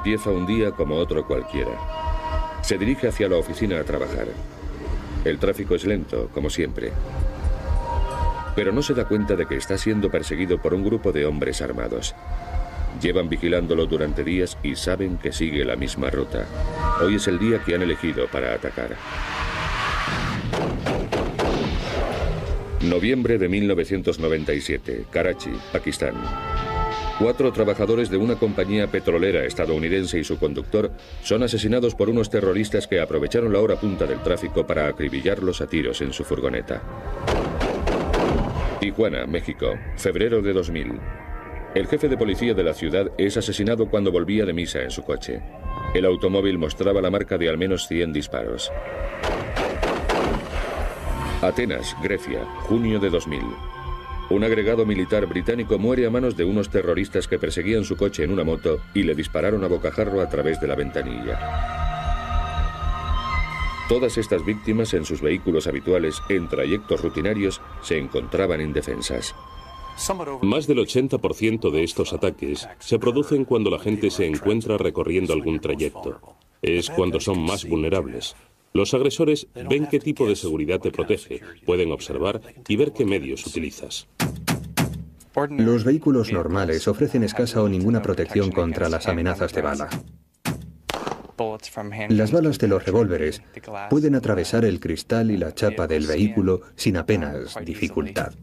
Empieza un día como otro cualquiera. Se dirige hacia la oficina a trabajar. El tráfico es lento, como siempre. Pero no se da cuenta de que está siendo perseguido por un grupo de hombres armados. Llevan vigilándolo durante días y saben que sigue la misma ruta. Hoy es el día que han elegido para atacar. Noviembre de 1997, Karachi, Pakistán. 4 trabajadores de una compañía petrolera estadounidense y su conductor son asesinados por unos terroristas que aprovecharon la hora punta del tráfico para acribillarlos a tiros en su furgoneta. Tijuana, México, febrero de 2000. El jefe de policía de la ciudad es asesinado cuando volvía de misa en su coche. El automóvil mostraba la marca de al menos 100 disparos. Atenas, Grecia, junio de 2000. Un agregado militar británico muere a manos de unos terroristas que perseguían su coche en una moto y le dispararon a bocajarro a través de la ventanilla. Todas estas víctimas en sus vehículos habituales, en trayectos rutinarios, se encontraban indefensas. Más del 80% de estos ataques se producen cuando la gente se encuentra recorriendo algún trayecto. Es cuando son más vulnerables. Los agresores ven qué tipo de seguridad te protege, pueden observar y ver qué medios utilizas. Los vehículos normales ofrecen escasa o ninguna protección contra las amenazas de bala. Las balas de los revólveres pueden atravesar el cristal y la chapa del vehículo sin apenas dificultad.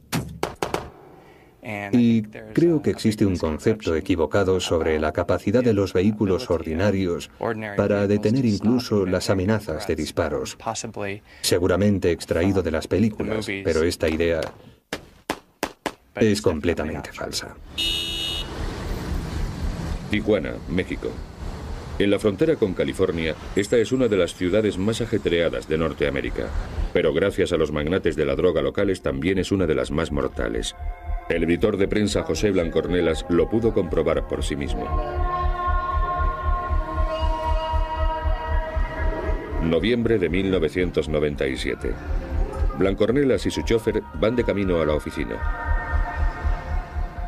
Y creo que existe un concepto equivocado sobre la capacidad de los vehículos ordinarios para detener incluso las amenazas de disparos. Seguramente extraído de las películas, pero esta idea es completamente falsa. Tijuana, México. En la frontera con California, esta es una de las ciudades más ajetreadas de Norteamérica, pero gracias a los magnates de la droga locales también es una de las más mortales. El editor de prensa José Blancornelas lo pudo comprobar por sí mismo. Noviembre de 1997. Blancornelas y su chofer van de camino a la oficina.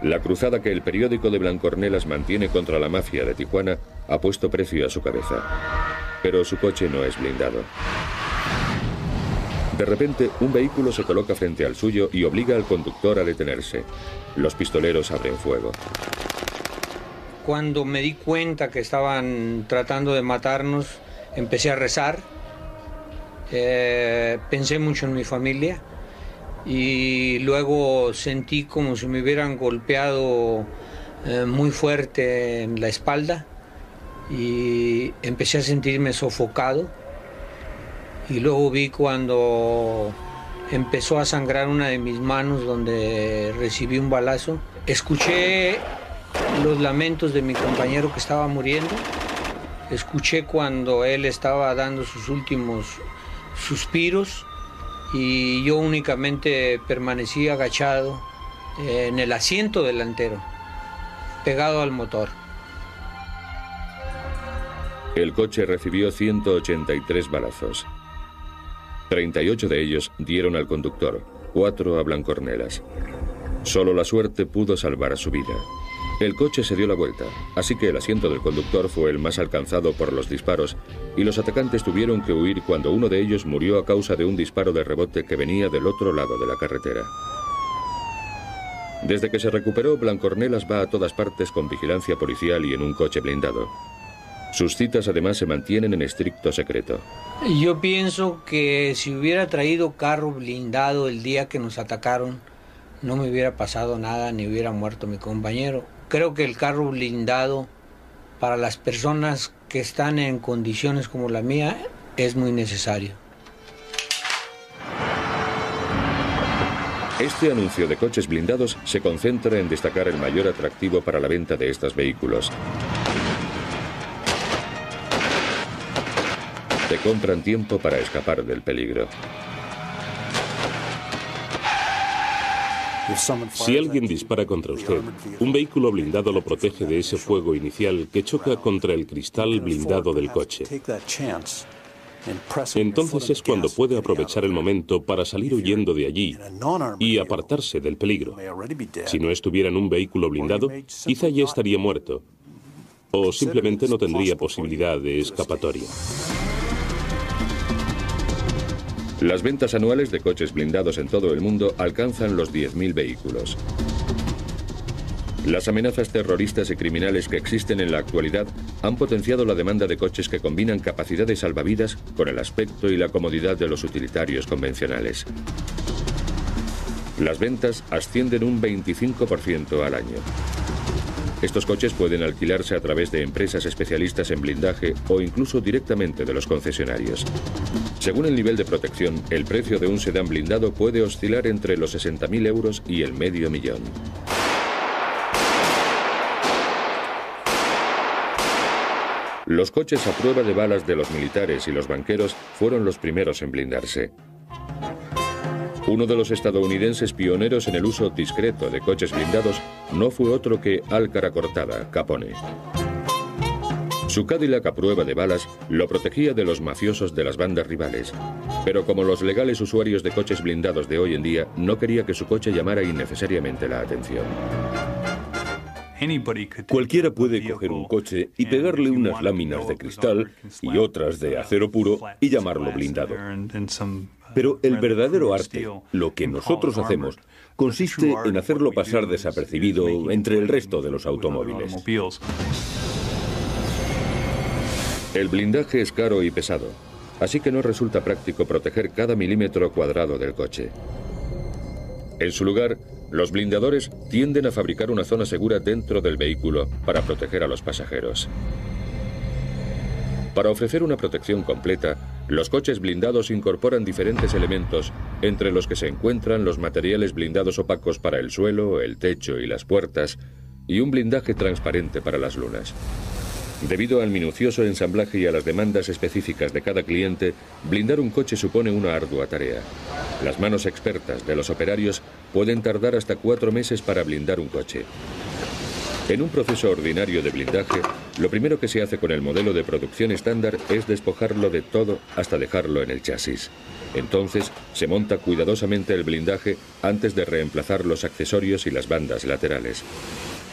La cruzada que el periódico de Blancornelas mantiene contra la mafia de Tijuana ha puesto precio a su cabeza. Pero su coche no es blindado. De repente, un vehículo se coloca frente al suyo y obliga al conductor a detenerse. Los pistoleros abren fuego. Cuando me di cuenta que estaban tratando de matarnos, empecé a rezar. Pensé mucho en mi familia y luego sentí como si me hubieran golpeado muy fuerte en la espalda y empecé a sentirme sofocado. Y luego vi cuando empezó a sangrar una de mis manos donde recibí un balazo. Escuché los lamentos de mi compañero que estaba muriendo. Escuché cuando él estaba dando sus últimos suspiros y yo únicamente permanecí agachado en el asiento delantero, pegado al motor. El coche recibió 183 balazos. 38 de ellos dieron al conductor, 4 a Blancornelas. Solo la suerte pudo salvar su vida. El coche se dio la vuelta, así que el asiento del conductor fue el más alcanzado por los disparos y los atacantes tuvieron que huir cuando uno de ellos murió a causa de un disparo de rebote que venía del otro lado de la carretera. Desde que se recuperó, Blancornelas va a todas partes con vigilancia policial y en un coche blindado. Sus citas además se mantienen en estricto secreto. Yo pienso que si hubiera traído carro blindado el día que nos atacaron, no me hubiera pasado nada ni hubiera muerto mi compañero. Creo que el carro blindado para las personas que están en condiciones como la mía es muy necesario. Este anuncio de coches blindados se concentra en destacar el mayor atractivo para la venta de estos vehículos. Te compran tiempo para escapar del peligro. Si alguien dispara contra usted, un vehículo blindado lo protege de ese fuego inicial que choca contra el cristal blindado del coche. Entonces es cuando puede aprovechar el momento para salir huyendo de allí y apartarse del peligro. Si no estuviera en un vehículo blindado, quizá ya estaría muerto. o simplemente no tendría posibilidad de escapatoria. Las ventas anuales de coches blindados en todo el mundo alcanzan los 10.000 vehículos. Las amenazas terroristas y criminales que existen en la actualidad han potenciado la demanda de coches que combinan capacidad de salvavidas con el aspecto y la comodidad de los utilitarios convencionales. Las ventas ascienden un 25% al año. Estos coches pueden alquilarse a través de empresas especialistas en blindaje o incluso directamente de los concesionarios. Según el nivel de protección, el precio de un sedán blindado puede oscilar entre los 60.000 euros y el $500.000. Los coches a prueba de balas de los militares y los banqueros fueron los primeros en blindarse. Uno de los estadounidenses pioneros en el uso discreto de coches blindados no fue otro que Álcara Cortada, Capone. Su Cadillac a prueba de balas lo protegía de los mafiosos de las bandas rivales, pero como los legales usuarios de coches blindados de hoy en día, no quería que su coche llamara innecesariamente la atención. Cualquiera puede coger un coche y pegarle unas láminas de cristal y otras de acero puro y llamarlo blindado. Pero el verdadero arte, lo que nosotros hacemos, consiste en hacerlo pasar desapercibido entre el resto de los automóviles. El blindaje es caro y pesado, así que no resulta práctico proteger cada milímetro cuadrado del coche. En su lugar, los blindadores tienden a fabricar una zona segura dentro del vehículo para proteger a los pasajeros. Para ofrecer una protección completa, los coches blindados incorporan diferentes elementos, entre los que se encuentran los materiales blindados opacos para el suelo, el techo y las puertas, y un blindaje transparente para las lunas. Debido al minucioso ensamblaje y a las demandas específicas de cada cliente, blindar un coche supone una ardua tarea. Las manos expertas de los operarios pueden tardar hasta 4 meses para blindar un coche. En un proceso ordinario de blindaje, lo primero que se hace con el modelo de producción estándar es despojarlo de todo hasta dejarlo en el chasis. Entonces, se monta cuidadosamente el blindaje antes de reemplazar los accesorios y las bandas laterales.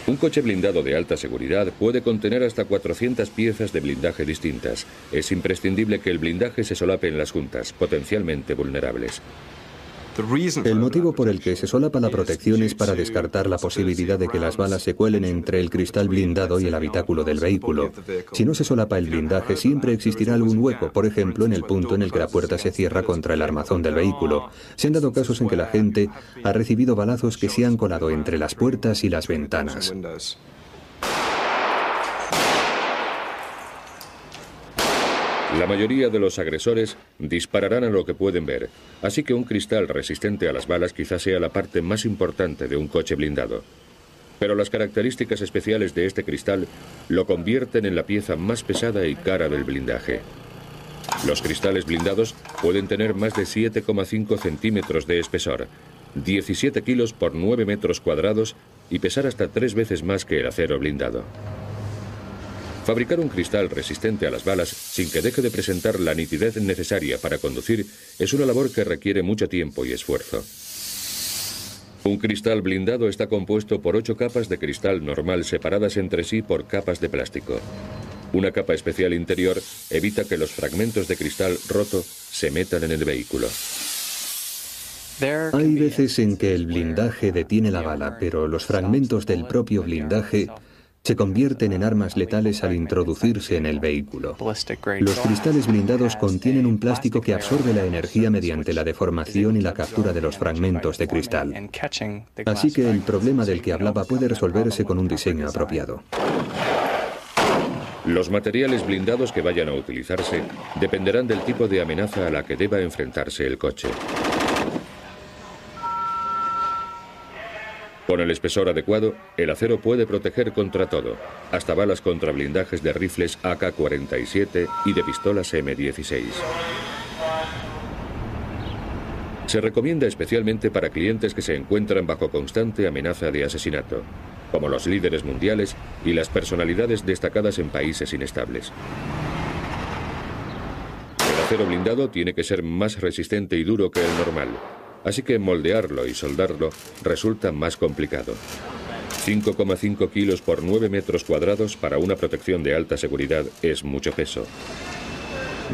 Un coche blindado de alta seguridad puede contener hasta 400 piezas de blindaje distintas. Es imprescindible que el blindaje se solape en las juntas, potencialmente vulnerables. El motivo por el que se solapa la protección es para descartar la posibilidad de que las balas se cuelen entre el cristal blindado y el habitáculo del vehículo. Si no se solapa el blindaje, siempre existirá algún hueco, por ejemplo, en el punto en el que la puerta se cierra contra el armazón del vehículo. Se han dado casos en que la gente ha recibido balazos que se han colado entre las puertas y las ventanas. La mayoría de los agresores dispararán a lo que pueden ver, así que un cristal resistente a las balas quizás sea la parte más importante de un coche blindado. Pero las características especiales de este cristal lo convierten en la pieza más pesada y cara del blindaje. Los cristales blindados pueden tener más de 7,5 centímetros de espesor, 17 kilos por 9 metros cuadrados y pesar hasta 3 veces más que el acero blindado. Fabricar un cristal resistente a las balas sin que deje de presentar la nitidez necesaria para conducir es una labor que requiere mucho tiempo y esfuerzo. Un cristal blindado está compuesto por 8 capas de cristal normal separadas entre sí por capas de plástico. Una capa especial interior evita que los fragmentos de cristal roto se metan en el vehículo. Hay veces en que el blindaje detiene la bala, pero los fragmentos del propio blindaje se convierten en armas letales al introducirse en el vehículo. Los cristales blindados contienen un plástico que absorbe la energía mediante la deformación y la captura de los fragmentos de cristal. Así que el problema del que hablaba puede resolverse con un diseño apropiado. Los materiales blindados que vayan a utilizarse dependerán del tipo de amenaza a la que deba enfrentarse el coche. Con el espesor adecuado, el acero puede proteger contra todo, hasta balas contra blindajes de rifles AK-47 y de pistolas M16. Se recomienda especialmente para clientes que se encuentran bajo constante amenaza de asesinato, como los líderes mundiales y las personalidades destacadas en países inestables. El acero blindado tiene que ser más resistente y duro que el normal, así que moldearlo y soldarlo resulta más complicado. 5,5 kilos por 9 metros cuadrados para una protección de alta seguridad es mucho peso.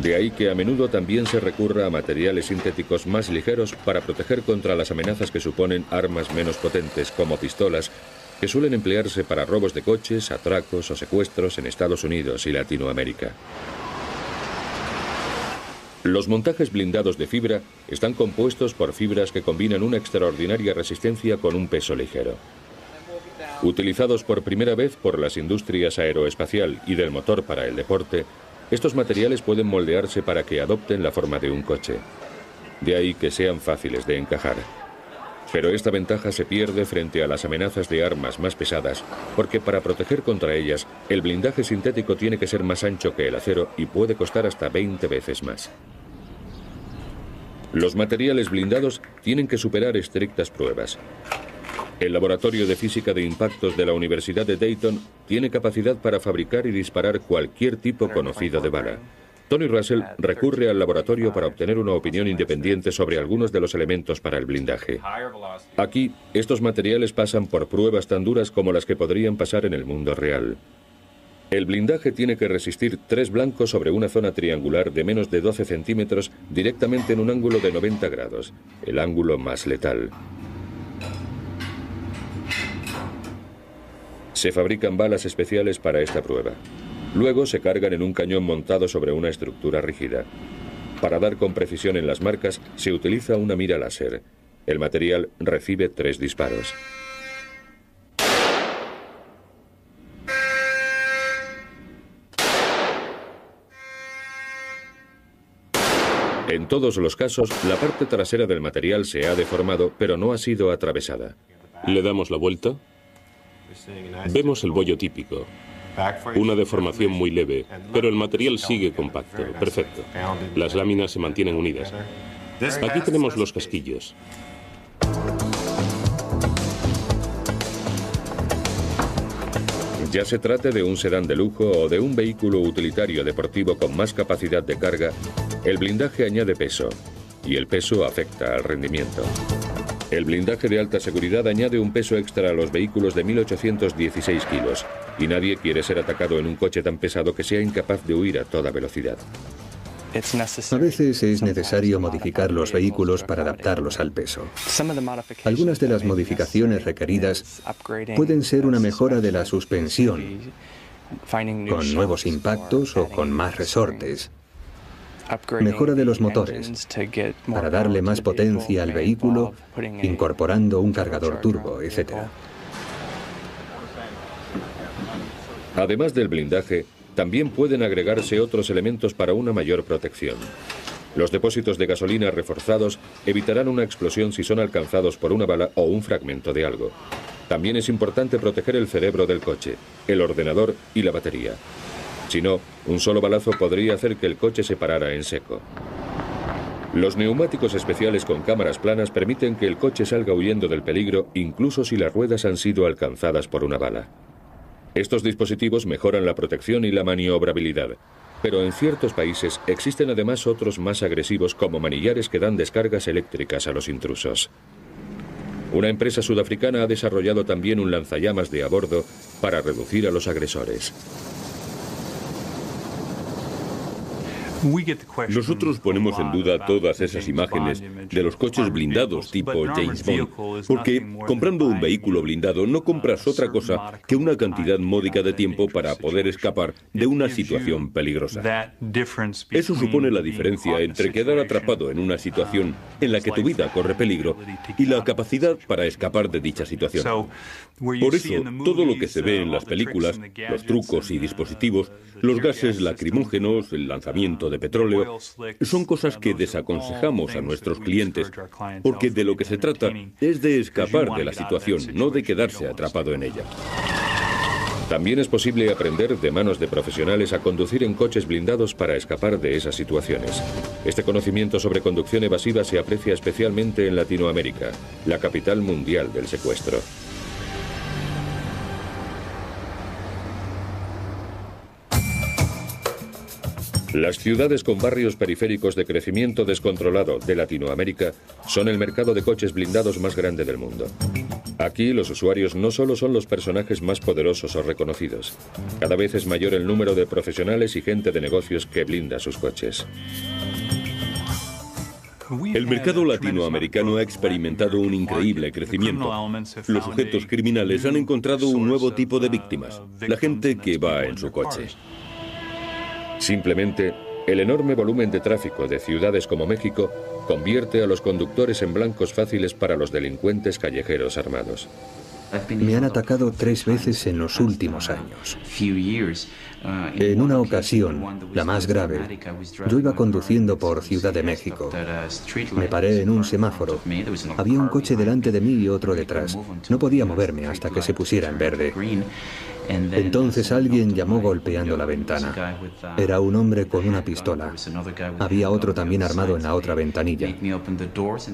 De ahí que a menudo también se recurra a materiales sintéticos más ligeros para proteger contra las amenazas que suponen armas menos potentes, como pistolas, que suelen emplearse para robos de coches, atracos o secuestros en Estados Unidos y Latinoamérica. Los montajes blindados de fibra están compuestos por fibras que combinan una extraordinaria resistencia con un peso ligero. Utilizados por primera vez por las industrias aeroespacial y del motor para el deporte, estos materiales pueden moldearse para que adopten la forma de un coche. De ahí que sean fáciles de encajar. Pero esta ventaja se pierde frente a las amenazas de armas más pesadas, porque para proteger contra ellas, el blindaje sintético tiene que ser más ancho que el acero y puede costar hasta 20 veces más. Los materiales blindados tienen que superar estrictas pruebas. El Laboratorio de Física de Impactos de la Universidad de Dayton tiene capacidad para fabricar y disparar cualquier tipo conocido de bala. Tony Russell recurre al laboratorio para obtener una opinión independiente sobre algunos de los elementos para el blindaje. Aquí, estos materiales pasan por pruebas tan duras como las que podrían pasar en el mundo real. El blindaje tiene que resistir 3 blancos sobre una zona triangular de menos de 12 centímetros directamente en un ángulo de 90 grados, el ángulo más letal. Se fabrican balas especiales para esta prueba. Luego se cargan en un cañón montado sobre una estructura rígida. Para dar con precisión en las marcas, se utiliza una mira láser. El material recibe 3 disparos. En todos los casos, la parte trasera del material se ha deformado, pero no ha sido atravesada. Le damos la vuelta. Vemos el bollo típico. Una deformación muy leve, pero el material sigue compacto. Perfecto. Las láminas se mantienen unidas. Aquí tenemos los casquillos. Ya se trate de un sedán de lujo o de un vehículo utilitario deportivo con más capacidad de carga, el blindaje añade peso, y el peso afecta al rendimiento. El blindaje de alta seguridad añade un peso extra a los vehículos de 1.816 kilos, y nadie quiere ser atacado en un coche tan pesado que sea incapaz de huir a toda velocidad. A veces es necesario modificar los vehículos para adaptarlos al peso. Algunas de las modificaciones requeridas pueden ser una mejora de la suspensión, con nuevos impactos o con más resortes. Mejora de los motores, para darle más potencia al vehículo, incorporando un cargador turbo, etc. Además del blindaje, también pueden agregarse otros elementos para una mayor protección. Los depósitos de gasolina reforzados evitarán una explosión si son alcanzados por una bala o un fragmento de algo. También es importante proteger el cerebro del coche, el ordenador y la batería. Si no, un solo balazo podría hacer que el coche se parara en seco. Los neumáticos especiales con cámaras planas permiten que el coche salga huyendo del peligro incluso si las ruedas han sido alcanzadas por una bala. Estos dispositivos mejoran la protección y la maniobrabilidad, pero en ciertos países existen además otros más agresivos como manillares que dan descargas eléctricas a los intrusos. Una empresa sudafricana ha desarrollado también un lanzallamas de a bordo para reducir a los agresores. Nosotros ponemos en duda todas esas imágenes de los coches blindados tipo James Bond, porque comprando un vehículo blindado no compras otra cosa que una cantidad módica de tiempo para poder escapar de una situación peligrosa. Eso supone la diferencia entre quedar atrapado en una situación en la que tu vida corre peligro y la capacidad para escapar de dicha situación. Por eso, todo lo que se ve en las películas, los trucos y dispositivos, los gases lacrimógenos, el lanzamiento de petróleo, son cosas que desaconsejamos a nuestros clientes, porque de lo que se trata es de escapar de la situación, no de quedarse atrapado en ella. También es posible aprender de manos de profesionales a conducir en coches blindados para escapar de esas situaciones. Este conocimiento sobre conducción evasiva se aprecia especialmente en Latinoamérica, la capital mundial del secuestro. Las ciudades con barrios periféricos de crecimiento descontrolado de Latinoamérica son el mercado de coches blindados más grande del mundo. Aquí los usuarios no solo son los personajes más poderosos o reconocidos. Cada vez es mayor el número de profesionales y gente de negocios que blinda sus coches. El mercado latinoamericano ha experimentado un increíble crecimiento. Los sujetos criminales han encontrado un nuevo tipo de víctimas, la gente que va en su coche. Simplemente, el enorme volumen de tráfico de ciudades como México convierte a los conductores en blancos fáciles para los delincuentes callejeros armados. Me han atacado 3 veces en los últimos años. En una ocasión, la más grave, yo iba conduciendo por Ciudad de México. Me paré en un semáforo. Había un coche delante de mí y otro detrás. No podía moverme hasta que se pusiera en verde. Entonces alguien llamó golpeando la ventana. Era un hombre con una pistola. Había otro también armado en la otra ventanilla.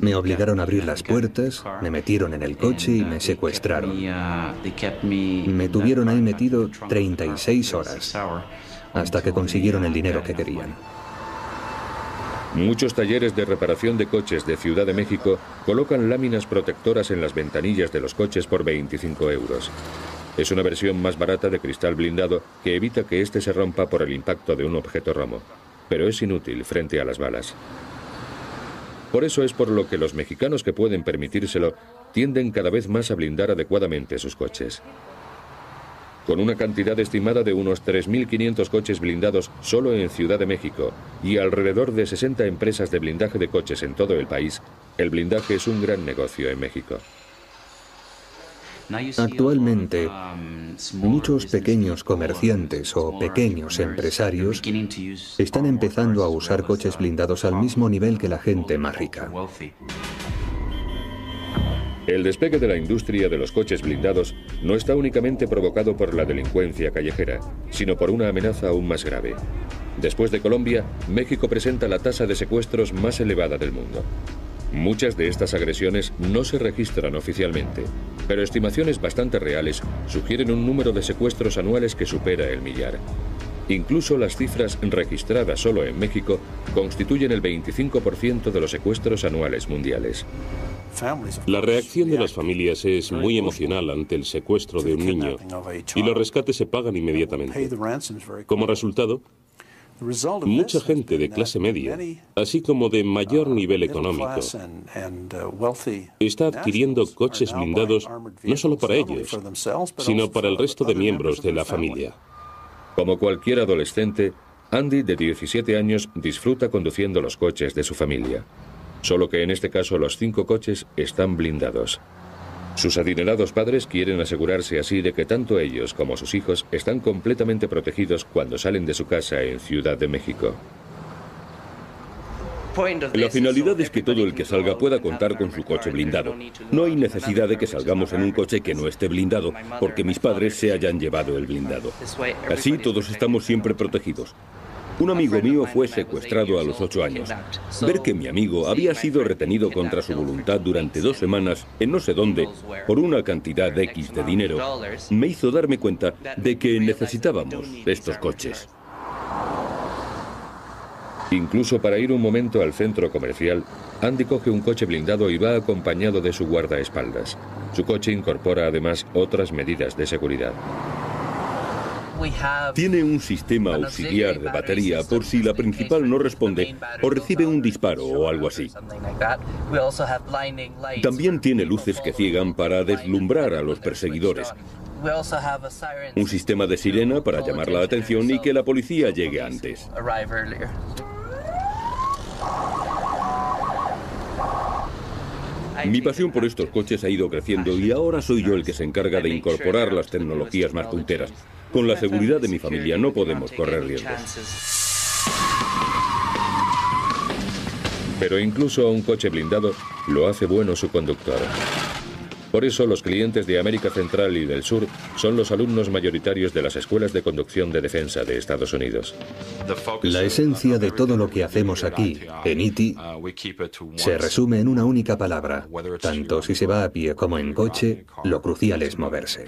Me obligaron a abrir las puertas, me metieron en el coche y me secuestraron. Me tuvieron ahí metido 36 horas, hasta que consiguieron el dinero que querían. Muchos talleres de reparación de coches de Ciudad de México colocan láminas protectoras en las ventanillas de los coches por 25 euros. Es una versión más barata de cristal blindado que evita que éste se rompa por el impacto de un objeto romo, pero es inútil frente a las balas. Por eso es por lo que los mexicanos que pueden permitírselo tienden cada vez más a blindar adecuadamente sus coches. Con una cantidad estimada de unos 3.500 coches blindados solo en Ciudad de México y alrededor de 60 empresas de blindaje de coches en todo el país, el blindaje es un gran negocio en México. Actualmente, muchos pequeños comerciantes o pequeños empresarios están empezando a usar coches blindados al mismo nivel que la gente más rica. El despegue de la industria de los coches blindados no está únicamente provocado por la delincuencia callejera, sino por una amenaza aún más grave. Después de Colombia, México presenta la tasa de secuestros más elevada del mundo. Muchas de estas agresiones no se registran oficialmente, pero estimaciones bastante reales sugieren un número de secuestros anuales que supera el 1.000.000. Incluso las cifras registradas solo en México constituyen el 25% de los secuestros anuales mundiales. La reacción de las familias es muy emocional ante el secuestro de un niño y los rescates se pagan inmediatamente. Como resultado, mucha gente de clase media, así como de mayor nivel económico, está adquiriendo coches blindados no solo para ellos, sino para el resto de miembros de la familia. Como cualquier adolescente, Andy, de 17 años, disfruta conduciendo los coches de su familia. Solo que en este caso los 5 coches están blindados. Sus adinerados padres quieren asegurarse así de que tanto ellos como sus hijos están completamente protegidos cuando salen de su casa en Ciudad de México. La finalidad es que todo el que salga pueda contar con su coche blindado. No hay necesidad de que salgamos en un coche que no esté blindado, porque mis padres se hayan llevado el blindado. Así todos estamos siempre protegidos. Un amigo mío fue secuestrado a los 8 años. Ver que mi amigo había sido retenido contra su voluntad durante 2 semanas en no sé dónde por una cantidad X de dinero me hizo darme cuenta de que necesitábamos estos coches. Incluso para ir un momento al centro comercial, Andy coge un coche blindado y va acompañado de su guardaespaldas. Su coche incorpora además otras medidas de seguridad. Tiene un sistema auxiliar de batería por si la principal no responde o recibe un disparo o algo así. También tiene luces que ciegan para deslumbrar a los perseguidores. Un sistema de sirena para llamar la atención y que la policía llegue antes. Mi pasión por estos coches ha ido creciendo y ahora soy yo el que se encarga de incorporar las tecnologías más punteras. Con la seguridad de mi familia no podemos correr riesgos. Pero incluso a un coche blindado lo hace bueno su conductor. Por eso los clientes de América Central y del Sur son los alumnos mayoritarios de las escuelas de conducción de defensa de Estados Unidos. La esencia de todo lo que hacemos aquí, en ITI, se resume en una única palabra. Tanto si se va a pie como en coche, lo crucial es moverse.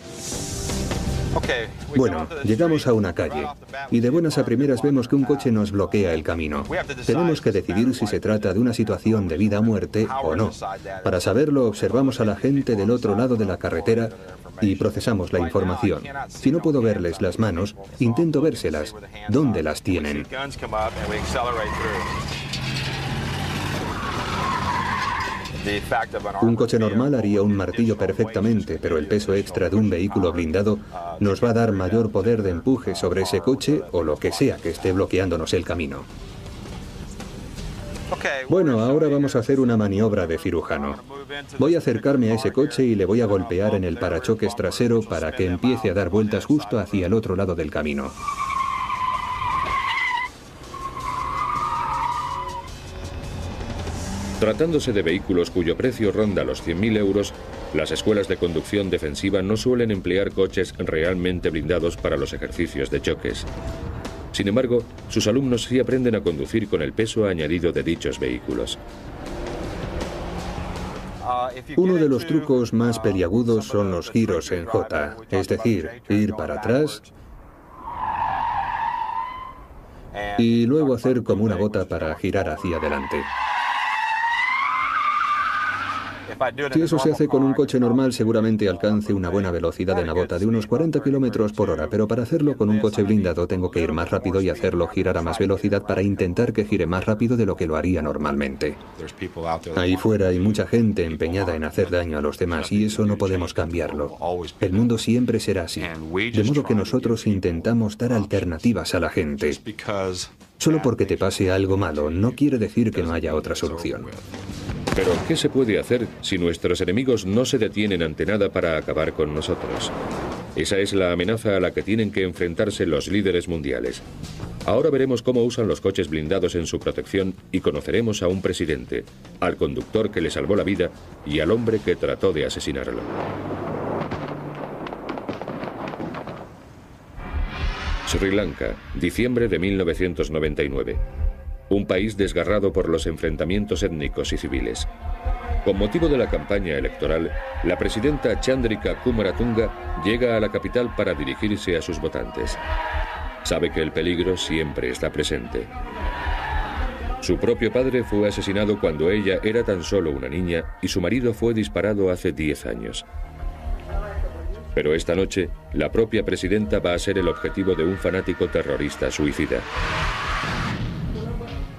Bueno, llegamos a una calle y de buenas a primeras vemos que un coche nos bloquea el camino. Tenemos que decidir si se trata de una situación de vida o muerte o no. Para saberlo, observamos a la gente del otro lado de la carretera y procesamos la información. Si no puedo verles las manos, intento vérselas. ¿Dónde las tienen? Un coche normal haría un martillo perfectamente, pero el peso extra de un vehículo blindado nos va a dar mayor poder de empuje sobre ese coche o lo que sea que esté bloqueándonos el camino. Bueno, ahora vamos a hacer una maniobra de cirujano. Voy a acercarme a ese coche y le voy a golpear en el parachoques trasero para que empiece a dar vueltas justo hacia el otro lado del camino. Tratándose de vehículos cuyo precio ronda los 100.000 euros, las escuelas de conducción defensiva no suelen emplear coches realmente blindados para los ejercicios de choques. Sin embargo, sus alumnos sí aprenden a conducir con el peso añadido de dichos vehículos. Uno de los trucos más peliagudos son los giros en J, es decir, ir para atrás y luego hacer como una bota para girar hacia adelante. Si eso se hace con un coche normal, seguramente alcance una buena velocidad en la bota de unos 40 kilómetros por hora, pero para hacerlo con un coche blindado tengo que ir más rápido y hacerlo girar a más velocidad para intentar que gire más rápido de lo que lo haría normalmente. Ahí fuera hay mucha gente empeñada en hacer daño a los demás y eso no podemos cambiarlo. El mundo siempre será así, de modo que nosotros intentamos dar alternativas a la gente. Solo porque te pase algo malo no quiere decir que no haya otra solución. Pero, ¿qué se puede hacer si nuestros enemigos no se detienen ante nada para acabar con nosotros? Esa es la amenaza a la que tienen que enfrentarse los líderes mundiales. Ahora veremos cómo usan los coches blindados en su protección y conoceremos a un presidente, al conductor que le salvó la vida y al hombre que trató de asesinarlo. Sri Lanka, diciembre de 1999. Un país desgarrado por los enfrentamientos étnicos y civiles. Con motivo de la campaña electoral, la presidenta Chandrika Kumaratunga llega a la capital para dirigirse a sus votantes. Sabe que el peligro siempre está presente. Su propio padre fue asesinado cuando ella era tan solo una niña y su marido fue disparado hace 10 años. Pero esta noche, la propia presidenta va a ser el objetivo de un fanático terrorista suicida.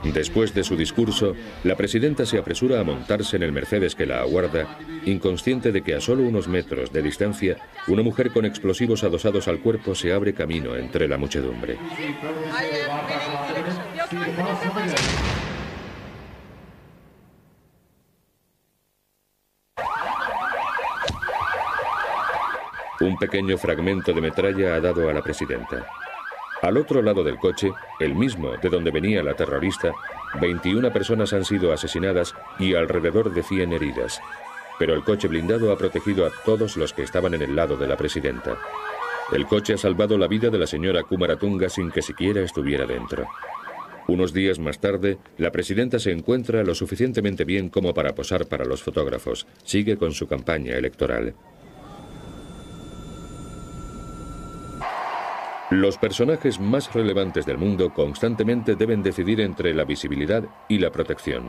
Después de su discurso, la presidenta se apresura a montarse en el Mercedes que la aguarda, inconsciente de que a solo unos metros de distancia, una mujer con explosivos adosados al cuerpo se abre camino entre la muchedumbre. Un pequeño fragmento de metralla ha dado a la presidenta. Al otro lado del coche, el mismo de donde venía la terrorista, 21 personas han sido asesinadas y alrededor de 100 heridas. Pero el coche blindado ha protegido a todos los que estaban en el lado de la presidenta. El coche ha salvado la vida de la señora Kumaratunga sin que siquiera estuviera dentro. Unos días más tarde, la presidenta se encuentra lo suficientemente bien como para posar para los fotógrafos. Sigue con su campaña electoral. Los personajes más relevantes del mundo constantemente deben decidir entre la visibilidad y la protección.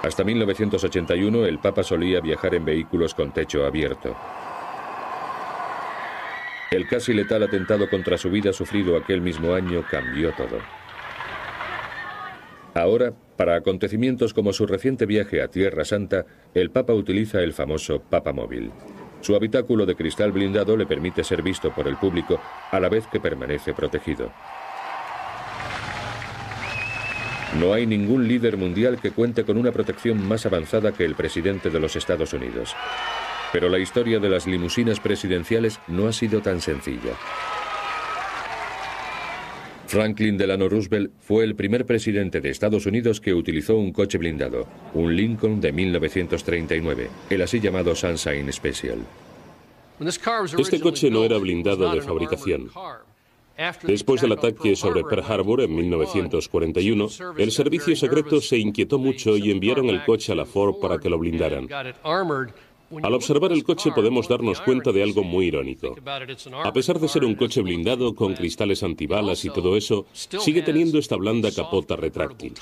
Hasta 1981 el Papa solía viajar en vehículos con techo abierto. El casi letal atentado contra su vida sufrido aquel mismo año cambió todo. Ahora, para acontecimientos como su reciente viaje a Tierra Santa, el Papa utiliza el famoso Papamóvil. Su habitáculo de cristal blindado le permite ser visto por el público a la vez que permanece protegido. No hay ningún líder mundial que cuente con una protección más avanzada que el presidente de los Estados Unidos. Pero la historia de las limusinas presidenciales no ha sido tan sencilla. Franklin Delano Roosevelt fue el primer presidente de Estados Unidos que utilizó un coche blindado, un Lincoln de 1939, el así llamado Sunshine Special. Este coche no era blindado de fabricación. Después del ataque sobre Pearl Harbor en 1941, el servicio secreto se inquietó mucho y enviaron el coche a la Ford para que lo blindaran. Al observar el coche podemos darnos cuenta de algo muy irónico. A pesar de ser un coche blindado con cristales antibalas y todo eso, sigue teniendo esta blanda capota retráctil.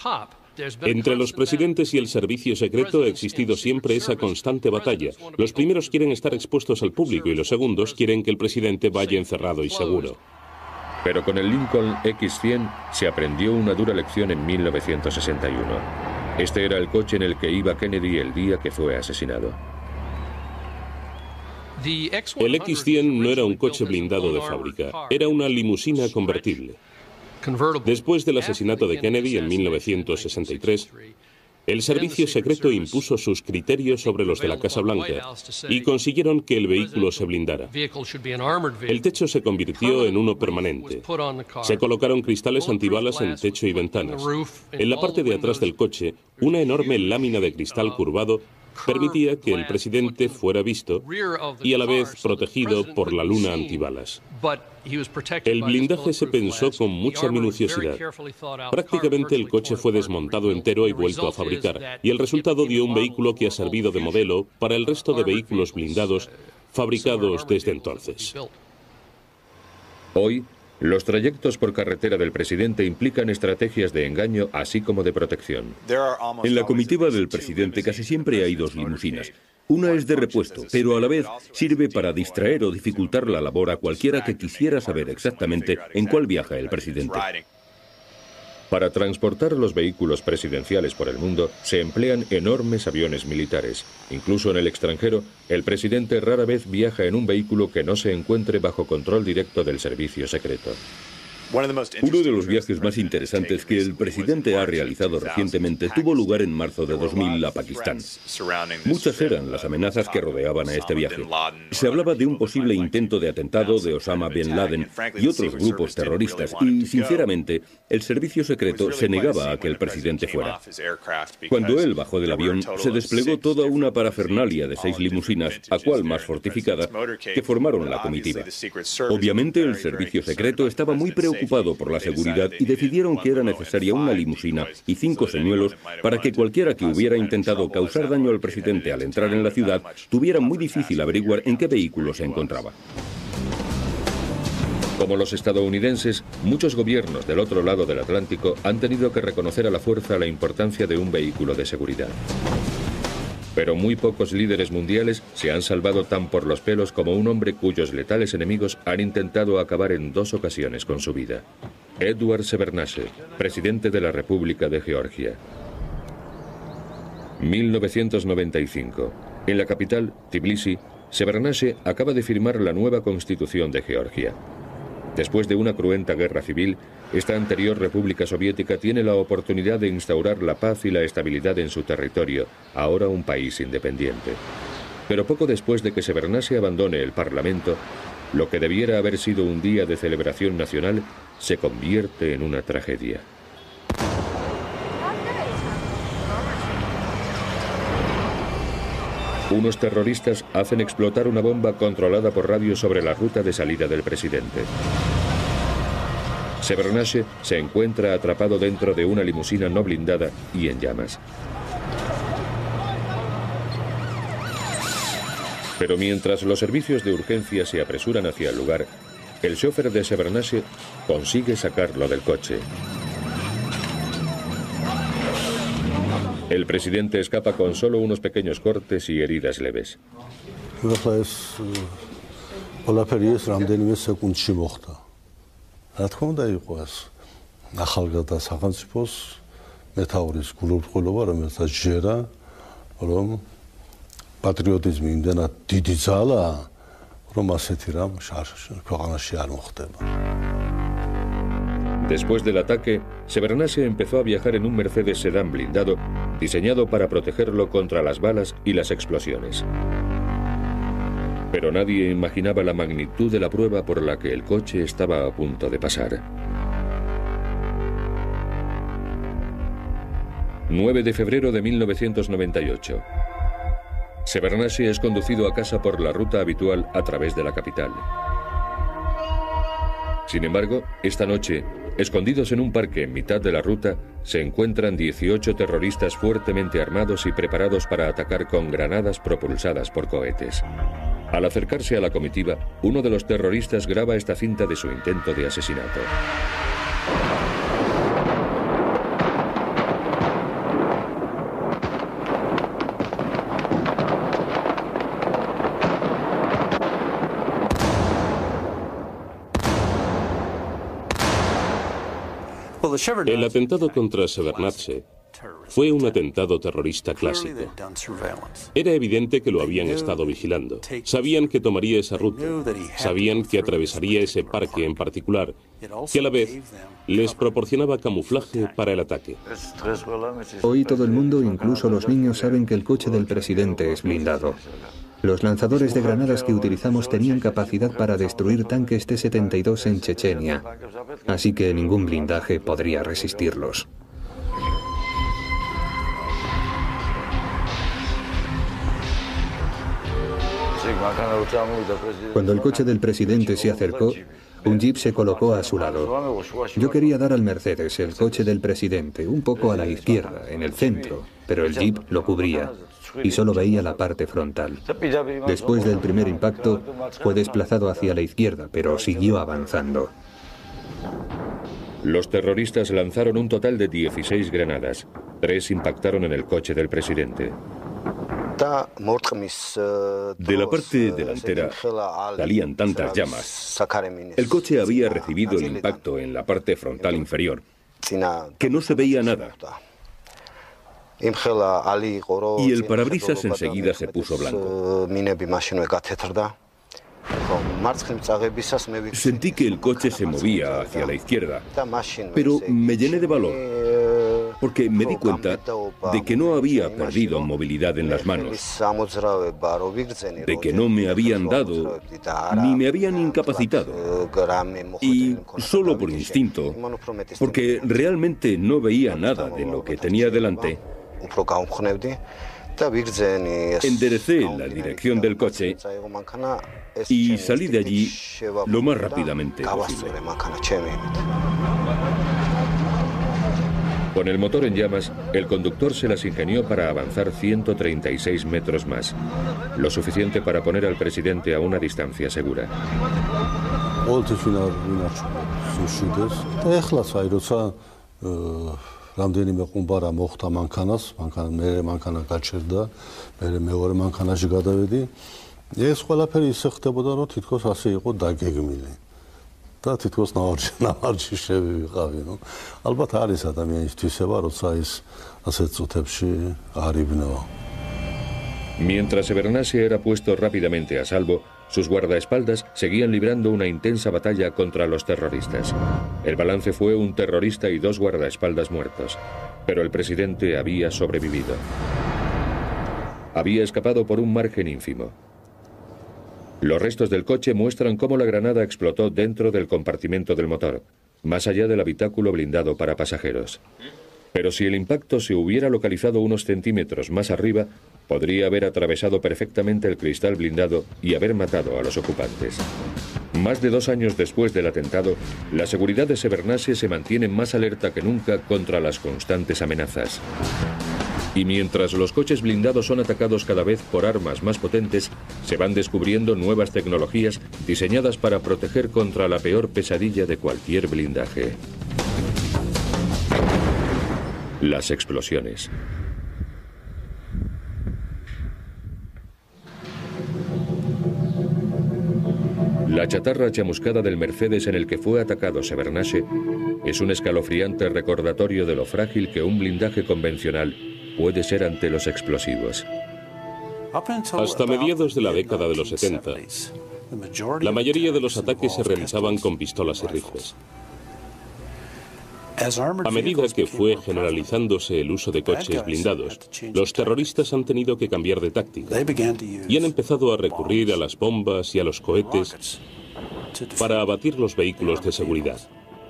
Entre los presidentes y el servicio secreto ha existido siempre esa constante batalla. Los primeros quieren estar expuestos al público y los segundos quieren que el presidente vaya encerrado y seguro. Pero con el Lincoln X100 se aprendió una dura lección en 1961. Este era el coche en el que iba Kennedy el día que fue asesinado. El X100 no era un coche blindado de fábrica, era una limusina convertible. Después del asesinato de Kennedy en 1963, el servicio secreto impuso sus criterios sobre los de la Casa Blanca y consiguieron que el vehículo se blindara. El techo se convirtió en uno permanente. Se colocaron cristales antibalas en techo y ventanas. En la parte de atrás del coche, una enorme lámina de cristal curvado permitía que el presidente fuera visto y a la vez protegido por la luna antibalas. El blindaje se pensó con mucha minuciosidad. Prácticamente el coche fue desmontado entero y vuelto a fabricar, y el resultado dio un vehículo que ha servido de modelo para el resto de vehículos blindados fabricados desde entonces. Hoy, los trayectos por carretera del presidente implican estrategias de engaño así como de protección. En la comitiva del presidente casi siempre hay dos limusinas. Una es de repuesto, pero a la vez sirve para distraer o dificultar la labor a cualquiera que quisiera saber exactamente en cuál viaja el presidente. Para transportar los vehículos presidenciales por el mundo se emplean enormes aviones militares. Incluso en el extranjero, el presidente rara vez viaja en un vehículo que no se encuentre bajo control directo del servicio secreto. Uno de los viajes más interesantes que el presidente ha realizado recientemente tuvo lugar en marzo de 2000 a Pakistán. Muchas eran las amenazas que rodeaban a este viaje. Se hablaba de un posible intento de atentado de Osama Bin Laden y otros grupos terroristas y, sinceramente, el servicio secreto se negaba a que el presidente fuera. Cuando él bajó del avión, se desplegó toda una parafernalia de 6 limusinas, a cual más fortificadas, que formaron la comitiva. Obviamente, el servicio secreto estaba muy preocupado por la seguridad y decidieron que era necesaria una limusina y 5 señuelos para que cualquiera que hubiera intentado causar daño al presidente al entrar en la ciudad tuviera muy difícil averiguar en qué vehículo se encontraba. Como los estadounidenses, muchos gobiernos del otro lado del Atlántico han tenido que reconocer a la fuerza la importancia de un vehículo de seguridad. Pero muy pocos líderes mundiales se han salvado tan por los pelos como un hombre cuyos letales enemigos han intentado acabar en 2 ocasiones con su vida. Edward Shevardnadze, presidente de la República de Georgia. 1995. En la capital, Tbilisi, Shevardnadze acaba de firmar la nueva constitución de Georgia. Después de una cruenta guerra civil, esta anterior República Soviética tiene la oportunidad de instaurar la paz y la estabilidad en su territorio, ahora un país independiente. Pero poco después de que Shevardnadze abandone el Parlamento, lo que debiera haber sido un día de celebración nacional se convierte en una tragedia. Unos terroristas hacen explotar una bomba controlada por radio sobre la ruta de salida del presidente. Shevardnadze se encuentra atrapado dentro de una limusina no blindada y en llamas. Pero mientras los servicios de urgencia se apresuran hacia el lugar, el chofer de Shevardnadze consigue sacarlo del coche. El presidente escapa con solo unos pequeños cortes y heridas leves. Después del ataque, Shevardnadze empezó a viajar en un Mercedes sedán blindado, diseñado para protegerlo contra las balas y las explosiones. Pero nadie imaginaba la magnitud de la prueba por la que el coche estaba a punto de pasar. 9 de febrero de 1998. Shevardnadze es conducido a casa por la ruta habitual a través de la capital. Sin embargo, esta noche, Escondidos en un parque en mitad de la ruta, se encuentran 18 terroristas fuertemente armados y preparados para atacar con granadas propulsadas por cohetes. Al acercarse a la comitiva, uno de los terroristas graba esta cinta de su intento de asesinato. El atentado contra Shevardnadze fue un atentado terrorista clásico. Era evidente que lo habían estado vigilando. Sabían que tomaría esa ruta. Sabían que atravesaría ese parque en particular, que a la vez les proporcionaba camuflaje para el ataque. Hoy todo el mundo, incluso los niños, saben que el coche del presidente es blindado. Los lanzadores de granadas que utilizamos tenían capacidad para destruir tanques T-72 en Chechenia, así que ningún blindaje podría resistirlos. Cuando el coche del presidente se acercó, un jeep se colocó a su lado. Yo quería dar al Mercedes, el coche del presidente, un poco a la izquierda, en el centro, pero el jeep lo cubría y solo veía la parte frontal. Después del primer impacto, fue desplazado hacia la izquierda, pero siguió avanzando. Los terroristas lanzaron un total de 16 granadas. 3 impactaron en el coche del presidente. De la parte delantera salían tantas llamas. El coche había recibido el impacto en la parte frontal inferior, que no se veía nada. Y el parabrisas enseguida se puso blanco. Sentí que el coche se movía hacia la izquierda, pero me llené de valor, porque me di cuenta de que no había perdido movilidad en las manos, de que no me habían dado ni me habían incapacitado, y solo por instinto, porque realmente no veía nada de lo que tenía delante, enderecé la dirección del coche y salí de allí lo más rápidamente posible. Con el motor en llamas, el conductor se las ingenió para avanzar 136 metros más, lo suficiente para poner al presidente a una distancia segura. რამდენიმე ყუმბარა მოხდა მანქანა გაჩერდა, მე მეორე მანქანაში გადავედი. ეს ყველაფერი ისე ხდებოდა, რომ თითქოს ასე იყო დაგეგმილი. და თითქოს ნავარჯი შევიყავი, ნუ. ალბათ არის ადამიანის თვისება, როცა ის ასეთ წუთებში არ იბნევა. Mientras Shevardnadze era puesto rápidamente a salvo, sus guardaespaldas seguían librando una intensa batalla contra los terroristas. El balance fue un terrorista y 2 guardaespaldas muertos, pero el presidente había sobrevivido. Había escapado por un margen ínfimo. Los restos del coche muestran cómo la granada explotó dentro del compartimento del motor, más allá del habitáculo blindado para pasajeros. Pero si el impacto se hubiera localizado unos centímetros más arriba, podría haber atravesado perfectamente el cristal blindado y haber matado a los ocupantes. Más de 2 años después del atentado, la seguridad de Shevardnadze se mantiene más alerta que nunca contra las constantes amenazas. Y mientras los coches blindados son atacados cada vez por armas más potentes, se van descubriendo nuevas tecnologías diseñadas para proteger contra la peor pesadilla de cualquier blindaje: las explosiones. La chatarra chamuscada del Mercedes en el que fue atacado Shevardnadze es un escalofriante recordatorio de lo frágil que un blindaje convencional puede ser ante los explosivos. Hasta mediados de la década de los 70, la mayoría de los ataques se realizaban con pistolas y rifles. A medida que fue generalizándose el uso de coches blindados, los terroristas han tenido que cambiar de táctica y han empezado a recurrir a las bombas y a los cohetes para abatir los vehículos de seguridad.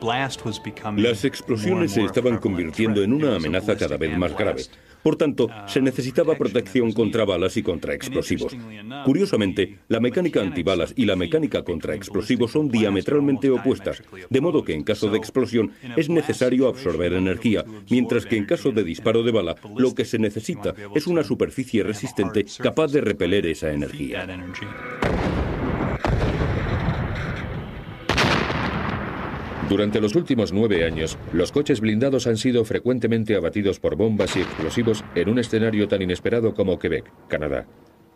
Las explosiones se estaban convirtiendo en una amenaza cada vez más grave, Por tanto, se necesitaba protección contra balas y contra explosivos. Curiosamente, la mecánica antibalas y la mecánica contra explosivos son diametralmente opuestas, de modo que en caso de explosión es necesario absorber energía, mientras que en caso de disparo de bala, lo que se necesita es una superficie resistente capaz de repeler esa energía. Durante los últimos 9 años, los coches blindados han sido frecuentemente abatidos por bombas y explosivos en un escenario tan inesperado como Quebec, Canadá.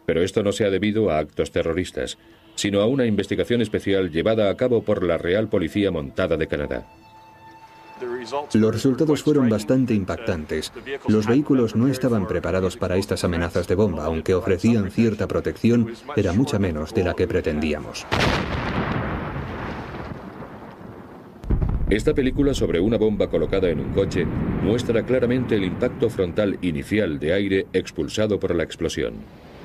Pero esto no se ha debido a actos terroristas, sino a una investigación especial llevada a cabo por la Real Policía Montada de Canadá. Los resultados fueron bastante impactantes. Los vehículos no estaban preparados para estas amenazas de bomba, aunque ofrecían cierta protección, era mucha menos de la que pretendíamos. Esta película sobre una bomba colocada en un coche muestra claramente el impacto frontal inicial de aire expulsado por la explosión.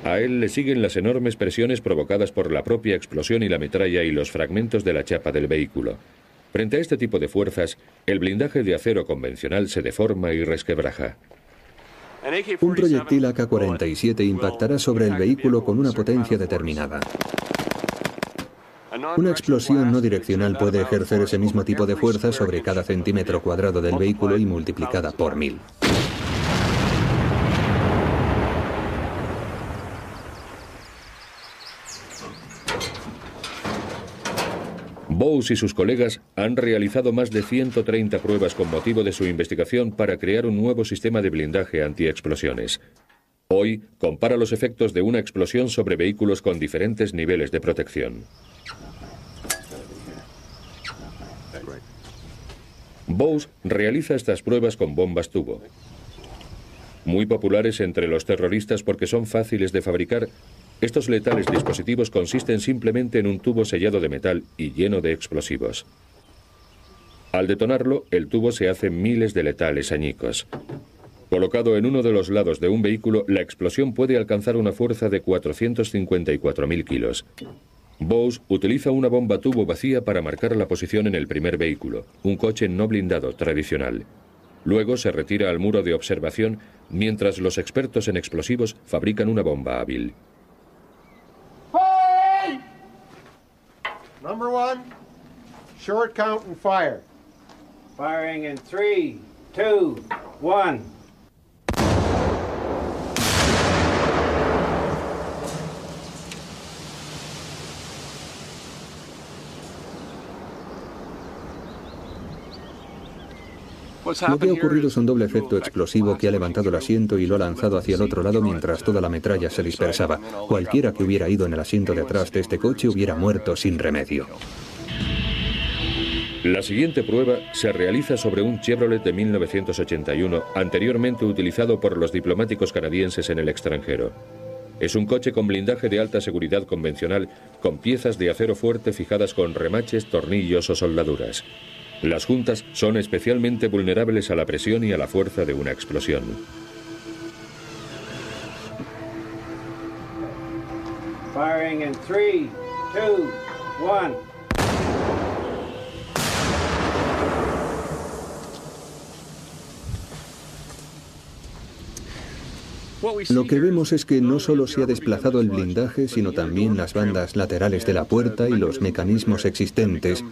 A él le siguen las enormes presiones provocadas por la propia explosión y la metralla y los fragmentos de la chapa del vehículo. Frente a este tipo de fuerzas, el blindaje de acero convencional se deforma y resquebraja. Un proyectil AK-47 impactará sobre el vehículo con una potencia determinada. Una explosión no direccional puede ejercer ese mismo tipo de fuerza sobre cada centímetro cuadrado del vehículo y multiplicada por 1000. Bowes y sus colegas han realizado más de 130 pruebas con motivo de su investigación para crear un nuevo sistema de blindaje antiexplosiones. Hoy compara los efectos de una explosión sobre vehículos con diferentes niveles de protección. Bowes realiza estas pruebas con bombas tubo. Muy populares entre los terroristas porque son fáciles de fabricar, estos letales dispositivos consisten simplemente en un tubo sellado de metal y lleno de explosivos. Al detonarlo, el tubo se hace miles de letales añicos. Colocado en uno de los lados de un vehículo, la explosión puede alcanzar una fuerza de 454.000 kilos. Bowes utiliza una bomba tubo vacía para marcar la posición en el primer vehículo, un coche no blindado tradicional. Luego se retira al muro de observación mientras los expertos en explosivos fabrican una bomba hábil. Fire! Number 1, short count and fire. Firing in 3, 2, 1. Lo que ha ocurrido es un doble efecto explosivo que ha levantado el asiento y lo ha lanzado hacia el otro lado mientras toda la metralla se dispersaba. Cualquiera que hubiera ido en el asiento de atrás de este coche hubiera muerto sin remedio. La siguiente prueba se realiza sobre un Chevrolet de 1981, anteriormente utilizado por los diplomáticos canadienses en el extranjero. Es un coche con blindaje de alta seguridad convencional, con piezas de acero fuerte fijadas con remaches, tornillos o soldaduras. Las juntas son especialmente vulnerables a la presión y a la fuerza de una explosión. Firing in 3, 2, 1. Lo que vemos es que no solo se ha desplazado el blindaje, sino también las bandas laterales de la puerta y los mecanismos existentes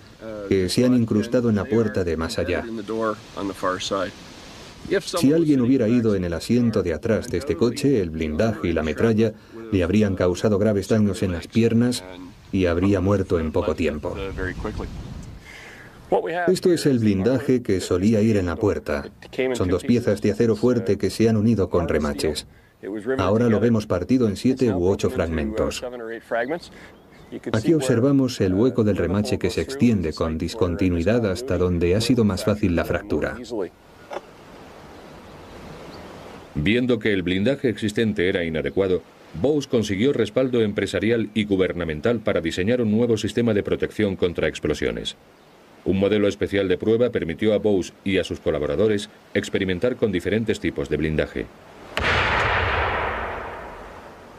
que se han incrustado en la puerta de más allá. Si alguien hubiera ido en el asiento de atrás de este coche, el blindaje y la metralla le habrían causado graves daños en las piernas y habría muerto en poco tiempo. Esto es el blindaje que solía ir en la puerta. Son dos piezas de acero fuerte que se han unido con remaches. Ahora lo vemos partido en 7 u 8 fragmentos. Aquí observamos el hueco del remache que se extiende con discontinuidad hasta donde ha sido más fácil la fractura. Viendo que el blindaje existente era inadecuado, Bowes consiguió respaldo empresarial y gubernamental para diseñar un nuevo sistema de protección contra explosiones. Un modelo especial de prueba permitió a Bowes y a sus colaboradores experimentar con diferentes tipos de blindaje.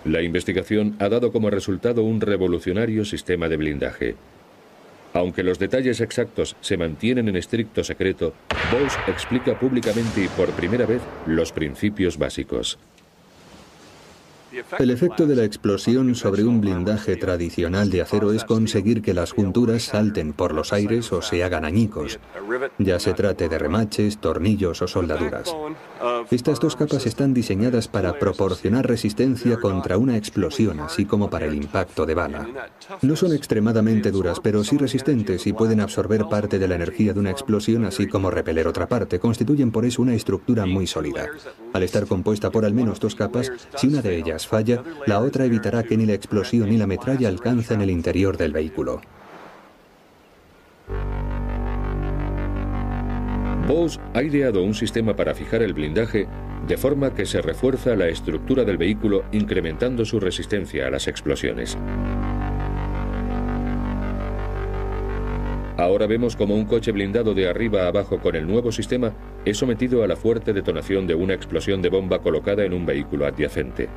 La investigación ha dado como resultado un revolucionario sistema de blindaje. Aunque los detalles exactos se mantienen en estricto secreto, Bose explica públicamente y por primera vez los principios básicos. El efecto de la explosión sobre un blindaje tradicional de acero es conseguir que las junturas salten por los aires o se hagan añicos, ya se trate de remaches, tornillos o soldaduras. Estas dos capas están diseñadas para proporcionar resistencia contra una explosión, así como para el impacto de bala. No son extremadamente duras, pero sí resistentes y pueden absorber parte de la energía de una explosión, así como repeler otra parte. Constituyen por eso una estructura muy sólida. Al estar compuesta por al menos dos capas, si una de ellas falla, la otra evitará que ni la explosión ni la metralla alcancen el interior del vehículo. Bose ha ideado un sistema para fijar el blindaje de forma que se refuerza la estructura del vehículo, incrementando su resistencia a las explosiones. Ahora vemos como un coche blindado de arriba a abajo con el nuevo sistema es sometido a la fuerte detonación de una explosión de bomba colocada en un vehículo adyacente.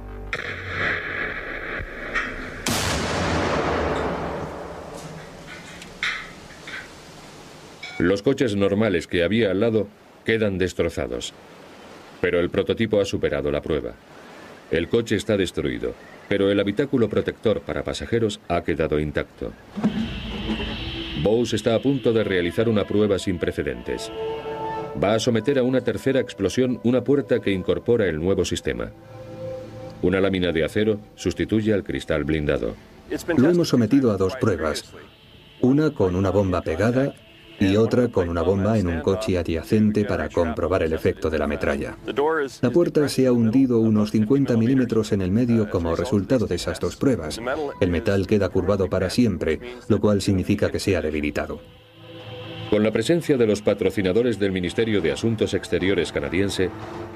Los coches normales que había al lado quedan destrozados, pero el prototipo ha superado la prueba. El coche está destruido, pero el habitáculo protector para pasajeros ha quedado intacto. Bose está a punto de realizar una prueba sin precedentes. Va a someter a una tercera explosión una puerta que incorpora el nuevo sistema. Una lámina de acero sustituye al cristal blindado. Lo hemos sometido a dos pruebas, una con una bomba pegada y otra con una bomba en un coche adyacente para comprobar el efecto de la metralla. La puerta se ha hundido unos 50 milímetros en el medio como resultado de esas dos pruebas. El metal queda curvado para siempre, lo cual significa que se ha debilitado. Con la presencia de los patrocinadores del Ministerio de Asuntos Exteriores canadiense,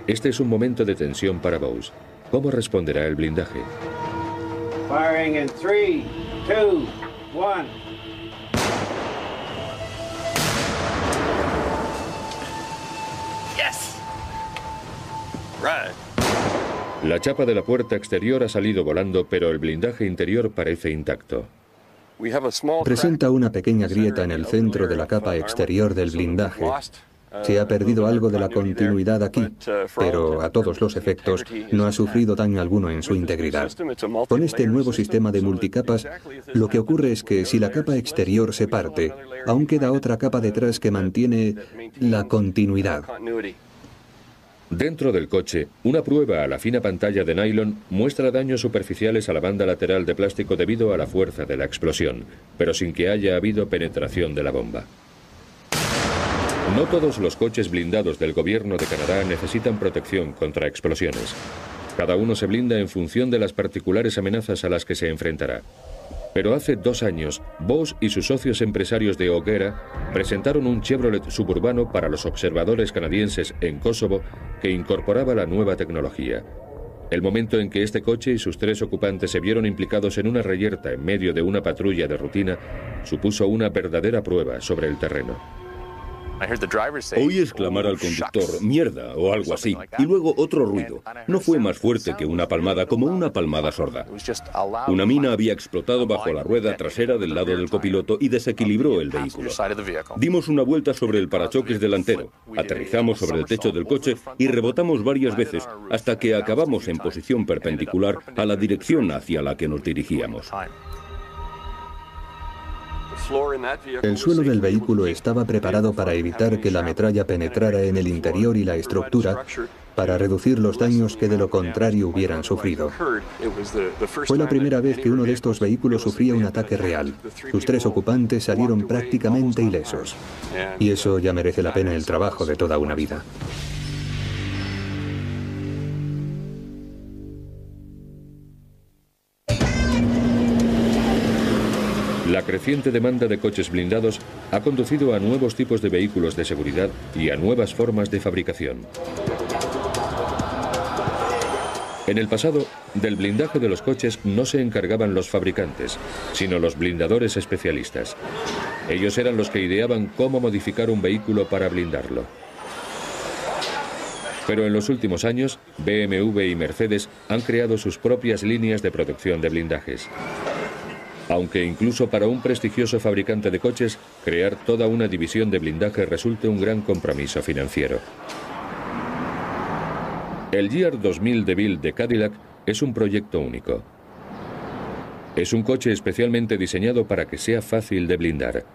este es un momento de tensión para Bose. ¿Cómo responderá el blindaje? Firing in 3, 2, 1. La chapa de la puerta exterior ha salido volando, pero el blindaje interior parece intacto. Presenta una pequeña grieta en el centro de la capa exterior del blindaje. Se ha perdido algo de la continuidad aquí, pero a todos los efectos no ha sufrido daño alguno en su integridad. Con este nuevo sistema de multicapas, lo que ocurre es que si la capa exterior se parte, aún queda otra capa detrás que mantiene la continuidad. Dentro del coche, una prueba a la fina pantalla de nylon muestra daños superficiales a la banda lateral de plástico debido a la fuerza de la explosión, pero sin que haya habido penetración de la bomba. No todos los coches blindados del gobierno de Canadá necesitan protección contra explosiones. Cada uno se blinda en función de las particulares amenazas a las que se enfrentará. Pero hace 2 años, Bose y sus socios empresarios de O'Gara presentaron un Chevrolet suburbano para los observadores canadienses en Kosovo que incorporaba la nueva tecnología. El momento en que este coche y sus 3 ocupantes se vieron implicados en una reyerta en medio de una patrulla de rutina supuso una verdadera prueba sobre el terreno. Oí exclamar al conductor, mierda, o algo así, y luego otro ruido. No fue más fuerte que una palmada, como una palmada sorda. Una mina había explotado bajo la rueda trasera del lado del copiloto y desequilibró el vehículo. Dimos una vuelta sobre el parachoques delantero, aterrizamos sobre el techo del coche y rebotamos varias veces hasta que acabamos en posición perpendicular a la dirección hacia la que nos dirigíamos. El suelo del vehículo estaba preparado para evitar que la metralla penetrara en el interior y la estructura, para reducir los daños que de lo contrario hubieran sufrido. Fue la primera vez que uno de estos vehículos sufría un ataque real. Sus 3 ocupantes salieron prácticamente ilesos. Y eso ya merece la pena el trabajo de toda una vida. La creciente demanda de coches blindados ha conducido a nuevos tipos de vehículos de seguridad y a nuevas formas de fabricación. En el pasado, del blindaje de los coches no se encargaban los fabricantes, sino los blindadores especialistas. Ellos eran los que ideaban cómo modificar un vehículo para blindarlo. Pero en los últimos años, BMW y Mercedes han creado sus propias líneas de producción de blindajes. Aunque incluso para un prestigioso fabricante de coches, crear toda una división de blindaje resulta un gran compromiso financiero. El GR 2000 DeVille de Cadillac es un proyecto único. Es un coche especialmente diseñado para que sea fácil de blindar.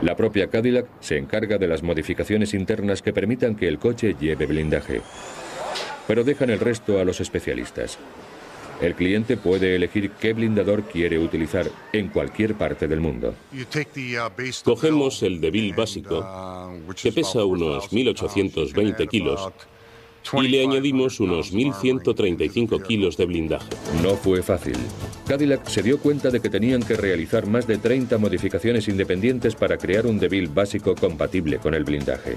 La propia Cadillac se encarga de las modificaciones internas que permitan que el coche lleve blindaje, pero dejan el resto a los especialistas. El cliente puede elegir qué blindador quiere utilizar en cualquier parte del mundo. Cogemos el DeVille básico, que pesa unos 1.820 kilos, y le añadimos unos 1.135 kilos de blindaje. No fue fácil. Cadillac se dio cuenta de que tenían que realizar más de 30 modificaciones independientes para crear un DeVille básico compatible con el blindaje.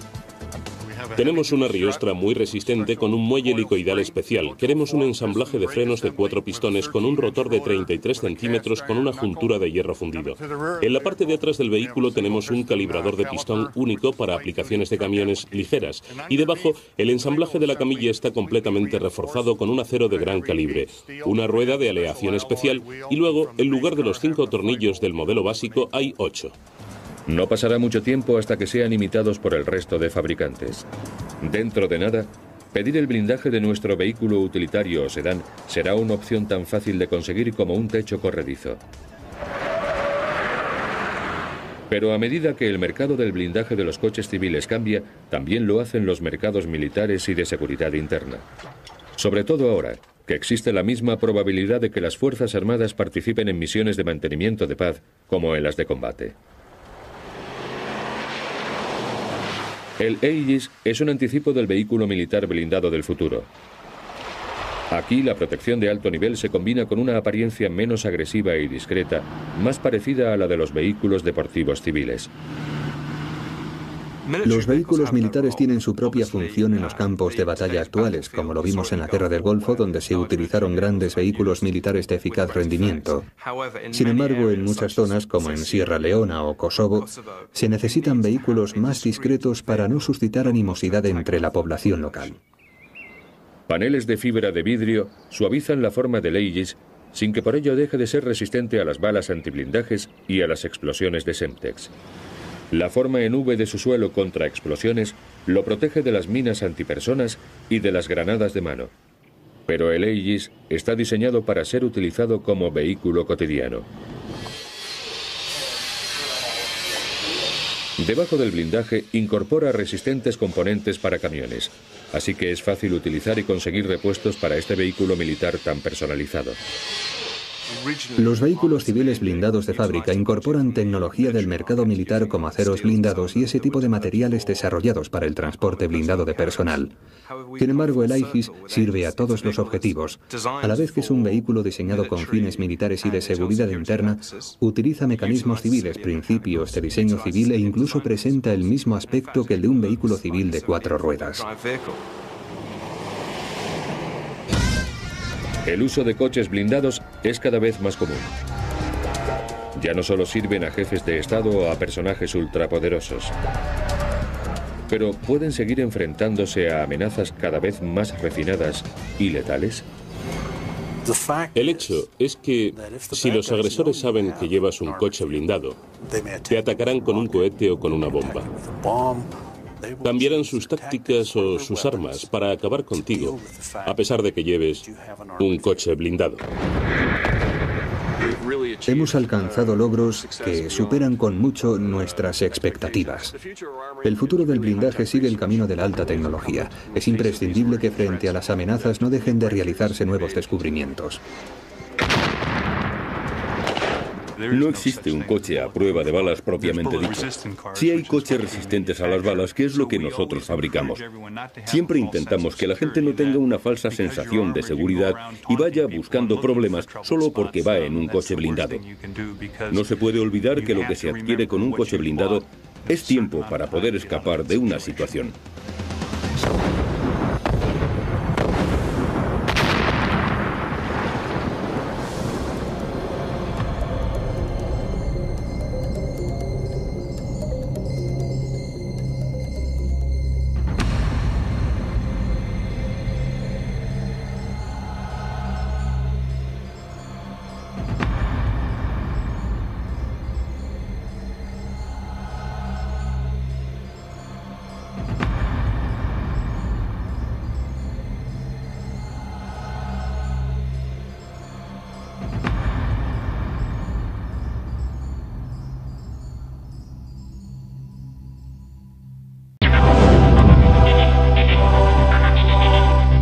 Tenemos una riostra muy resistente con un muelle helicoidal especial. Queremos un ensamblaje de frenos de 4 pistones con un rotor de 33 centímetros con una juntura de hierro fundido. En la parte de atrás del vehículo tenemos un calibrador de pistón único para aplicaciones de camiones ligeras. Y debajo, el ensamblaje de la camilla está completamente reforzado con un acero de gran calibre, una rueda de aleación especial y luego, en lugar de los 5 tornillos del modelo básico, hay 8. No pasará mucho tiempo hasta que sean imitados por el resto de fabricantes. Dentro de nada, pedir el blindaje de nuestro vehículo utilitario o sedán será una opción tan fácil de conseguir como un techo corredizo. Pero a medida que el mercado del blindaje de los coches civiles cambia, también lo hacen los mercados militares y de seguridad interna. Sobre todo ahora, que existe la misma probabilidad de que las Fuerzas Armadas participen en misiones de mantenimiento de paz como en las de combate. El Aegis es un anticipo del vehículo militar blindado del futuro. Aquí la protección de alto nivel se combina con una apariencia menos agresiva y discreta, más parecida a la de los vehículos deportivos civiles. Los vehículos militares tienen su propia función en los campos de batalla actuales, como lo vimos en la Guerra del Golfo, donde se utilizaron grandes vehículos militares de eficaz rendimiento. Sin embargo, en muchas zonas, como en Sierra Leona o Kosovo, se necesitan vehículos más discretos para no suscitar animosidad entre la población local. Paneles de fibra de vidrio suavizan la forma del Aegis sin que por ello deje de ser resistente a las balas antiblindajes y a las explosiones de Semtex. La forma en V de su suelo contra explosiones lo protege de las minas antipersonas y de las granadas de mano. Pero el Aegis está diseñado para ser utilizado como vehículo cotidiano. Debajo del blindaje incorpora resistentes componentes para camiones, así que es fácil utilizar y conseguir repuestos para este vehículo militar tan personalizado. Los vehículos civiles blindados de fábrica incorporan tecnología del mercado militar como aceros blindados y ese tipo de materiales desarrollados para el transporte blindado de personal. Sin embargo, el Aegis sirve a todos los objetivos. A la vez que es un vehículo diseñado con fines militares y de seguridad interna, utiliza mecanismos civiles, principios de diseño civil e incluso presenta el mismo aspecto que el de un vehículo civil de 4 ruedas. El uso de coches blindados es cada vez más común. Ya no solo sirven a jefes de Estado o a personajes ultrapoderosos, pero pueden seguir enfrentándose a amenazas cada vez más refinadas y letales. El hecho es que si los agresores saben que llevas un coche blindado, te atacarán con un cohete o con una bomba. Cambiarán sus tácticas o sus armas para acabar contigo, a pesar de que lleves un coche blindado. Hemos alcanzado logros que superan con mucho nuestras expectativas. El futuro del blindaje sigue el camino de la alta tecnología. Es imprescindible que frente a las amenazas no dejen de realizarse nuevos descubrimientos. No existe un coche a prueba de balas propiamente dicho. Sí hay coches resistentes a las balas, que es lo que nosotros fabricamos. Siempre intentamos que la gente no tenga una falsa sensación de seguridad y vaya buscando problemas solo porque va en un coche blindado. No se puede olvidar que lo que se adquiere con un coche blindado es tiempo para poder escapar de una situación.